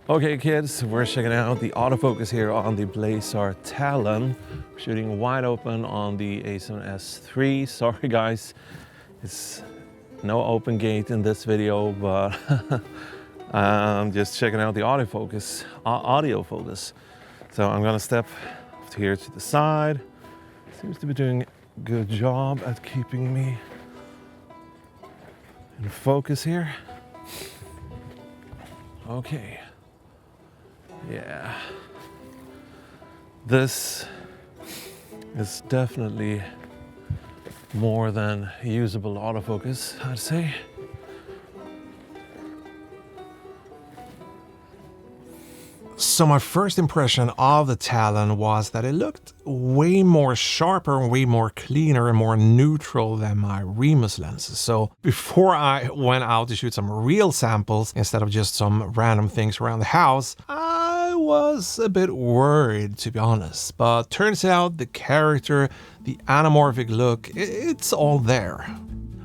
Okay kids, we're checking out the autofocus here on the Blazar Talon. Shooting wide open on the A7S III. Sorry guys, it's no open gate in this video, but I'm just checking out the audio focus. So I'm gonna step here to the side. Seems to be doing a good job at keeping me in focus here. Okay. Yeah, this is definitely more than usable autofocus, I'd say. So my first impression of the Talon was that it looked way more sharper, way more cleaner and more neutral than my Remus lenses. So before I went out to shoot some real samples instead of just some random things around the house, I was a bit worried, to be honest. But turns out the character, the anamorphic look, it's all there.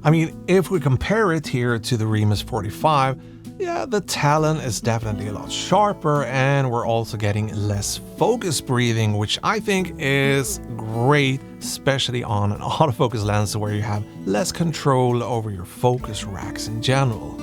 I mean, if we compare it here to the Remus 45, yeah, the Talon is definitely a lot sharper, and we're also getting less focus breathing, which I think is great, especially on an autofocus lens where you have less control over your focus racks in general.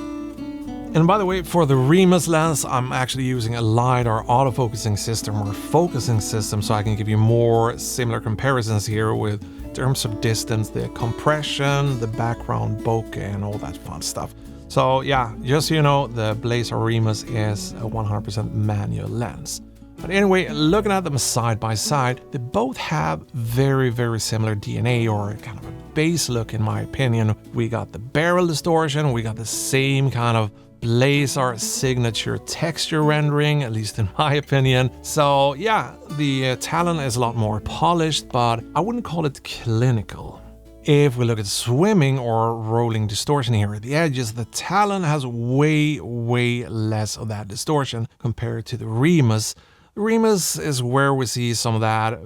And by the way, for the Remus lens, I'm actually using a LiDAR autofocusing system or focusing system, so I can give you more similar comparisons here with terms of distance, the compression, the background bokeh, and all that fun stuff. So yeah, just so you know, the Blazar Remus is a 100% manual lens. But anyway, looking at them side by side, they both have very, very similar DNA, or kind of a base look in my opinion. We got the barrel distortion, we got the same kind of Blazar signature texture rendering, at least in my opinion. So yeah, the Talon is a lot more polished, but I wouldn't call it clinical. If we look at swimming or rolling distortion here at the edges, the Talon has way less of that distortion compared to the Remus. The Remus is where we see some of that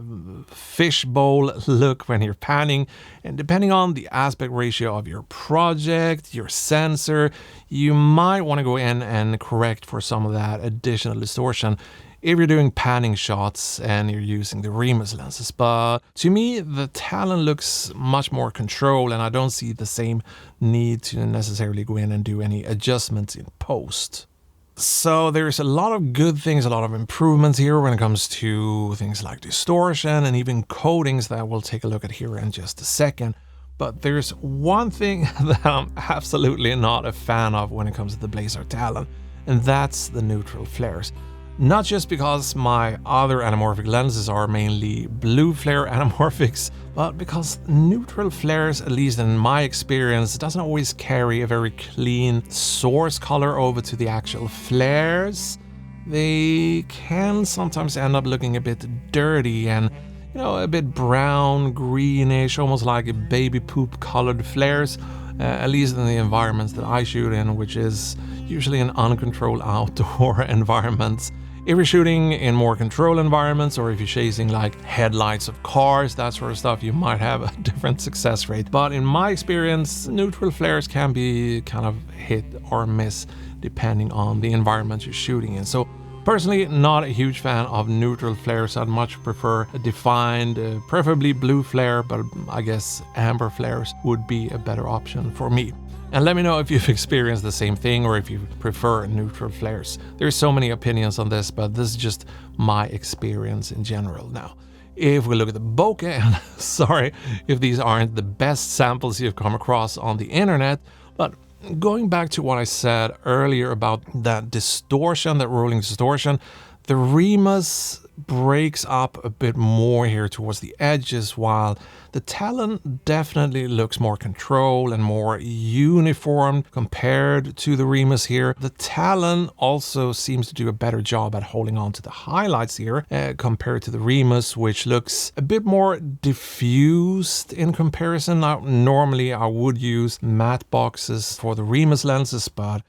fishbowl look when you're panning, and depending on the aspect ratio of your project, your sensor, you might want to go in and correct for some of that additional distortion if you're doing panning shots and you're using the Remus lenses. But to me, the Talon looks much more controlled, and I don't see the same need to necessarily go in and do any adjustments in post. So there's a lot of good things, a lot of improvements here when it comes to things like distortion and even coatings that we'll take a look at here in just a second. But there's one thing that I'm absolutely not a fan of when it comes to the Blazar Talon, and that's the neutral flares. Not just because my other anamorphic lenses are mainly blue flare anamorphics, but because neutral flares, at least in my experience, doesn't always carry a very clean source color over to the actual flares. They can sometimes end up looking a bit dirty and, you know, a bit brown, greenish, almost like baby poop colored flares, at least in the environments that I shoot in, which is usually an uncontrolled outdoor environment. If you're shooting in more controlled environments, or if you're chasing like headlights of cars, that sort of stuff, you might have a different success rate. But in my experience, neutral flares can be kind of hit or miss depending on the environment you're shooting in. So personally, not a huge fan of neutral flares. I'd much prefer a defined, preferably blue flare, but I guess amber flares would be a better option for me. And let me know if you've experienced the same thing or if you prefer neutral flares. There's so many opinions on this, but this is just my experience in general. Now, if we look at the bokeh, and sorry if these aren't the best samples you've come across on the internet, but going back to what I said earlier about that distortion, that rolling distortion, the Remus breaks up a bit more here towards the edges, while the Talon definitely looks more controlled and more uniform compared to the Remus here. The Talon also seems to do a better job at holding on to the highlights here compared to the Remus, which looks a bit more diffused in comparison. Now, normally I would use matte boxes for the Remus lenses, but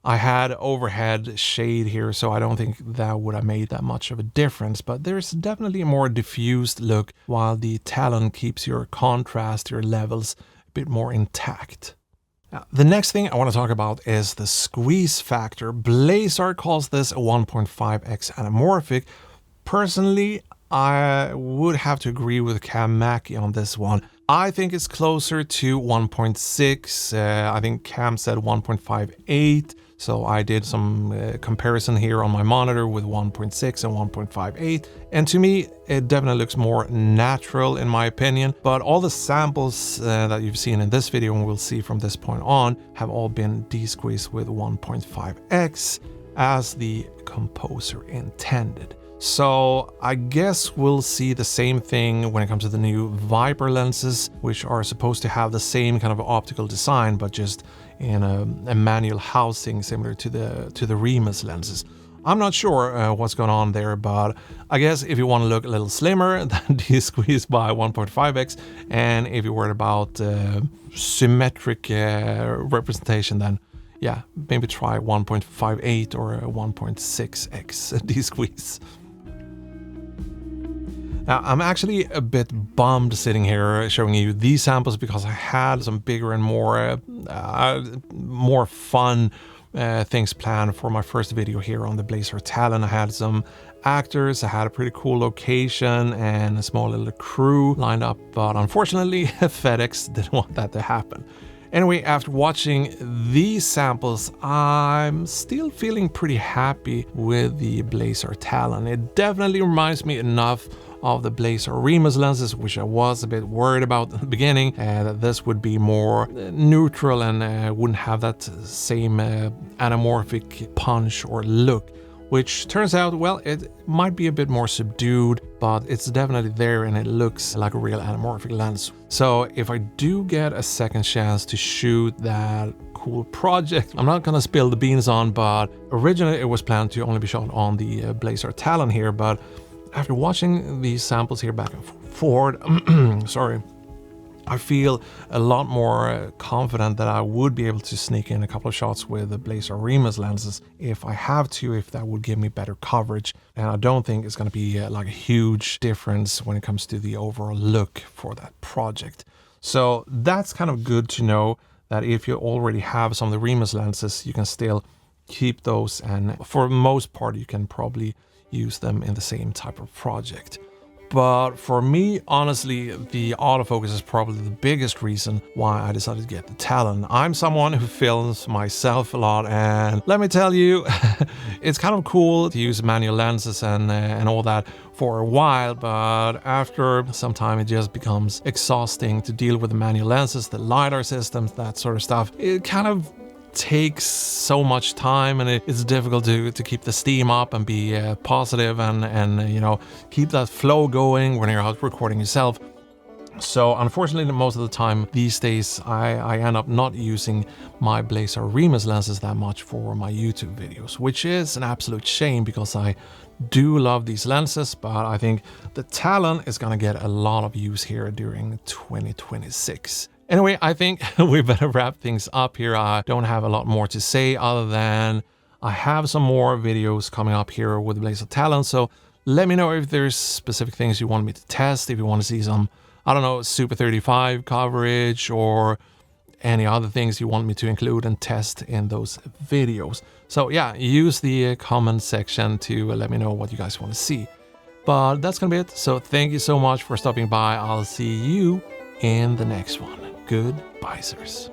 I had overhead shade here, so I don't think that would have made that much of a difference, but there's definitely a more diffused look, while the Talon keeps your contrast, your levels a bit more intact. Now, the next thing I want to talk about is the squeeze factor. Blazar calls this a 1.5x anamorphic. Personally, I would have to agree with Cam Mackey on this one. I think it's closer to 1.6. I think Cam said 1.58. So I did some comparison here on my monitor with 1.6 and 1.58. And to me, it definitely looks more natural in my opinion. But all the samples that you've seen in this video and we'll see from this point on have all been de-squeezed with 1.5x as the composer intended. So I guess we'll see the same thing when it comes to the new Viper lenses, which are supposed to have the same kind of optical design, but just in a manual housing similar to the Remus lenses. I'm not sure what's going on there, but I guess if you want to look a little slimmer, then de-squeeze by 1.5x, and if you're worried about symmetric representation, then yeah, maybe try 1.58 or a 1.6x de-squeeze. Now, I'm actually a bit bummed sitting here showing you these samples because I had some bigger and more fun things planned for my first video here on the Blazar Talon. I had some actors, I had a pretty cool location and a small little crew lined up, but unfortunately FedEx didn't want that to happen. Anyway, after watching these samples, I'm still feeling pretty happy with the Blazar Talon. It definitely reminds me enough of the Blazar Remus lenses, which I was a bit worried about at the beginning, that this would be more neutral and wouldn't have that same anamorphic punch or look, which turns out, well, it might be a bit more subdued, but it's definitely there and it looks like a real anamorphic lens. So if I do get a second chance to shoot that cool project I'm not gonna spill the beans on, but originally it was planned to only be shot on the Blazar Talon here, but after watching these samples here back and forth, sorry, I feel a lot more confident that I would be able to sneak in a couple of shots with the Blazar Remus lenses if I have to, if that would give me better coverage. And I don't think it's going to be like a huge difference when it comes to the overall look for that project. So that's kind of good to know that if you already have some of the Remus lenses, you can still keep those, and for the most part you can probably use them in the same type of project. But for me, honestly, the autofocus is probably the biggest reason why I decided to get the Talon. I'm someone who films myself a lot, and let me tell you, it's kind of cool to use manual lenses and all that for a while, but after some time it just becomes exhausting to deal with the manual lenses, the LiDAR systems, that sort of stuff. It kind of takes so much time, and it's difficult to keep the steam up and be positive and you know, keep that flow going when you're out recording yourself. So unfortunately, most of the time these days I end up not using my Blazar Remus lenses that much for my YouTube videos, which is an absolute shame because I do love these lenses, but I think the Talon is gonna get a lot of use here during 2026. Anyway, I think we better wrap things up here. I don't have a lot more to say other than I have some more videos coming up here with the Blazar Talon, so let me know if there's specific things you want me to test, if you want to see some, I don't know, Super 35 coverage or any other things you want me to include and test in those videos. So yeah, use the comment section to let me know what you guys want to see. But that's gonna be it. So thank you so much for stopping by. I'll see you in the next one. Goodbye, sirs.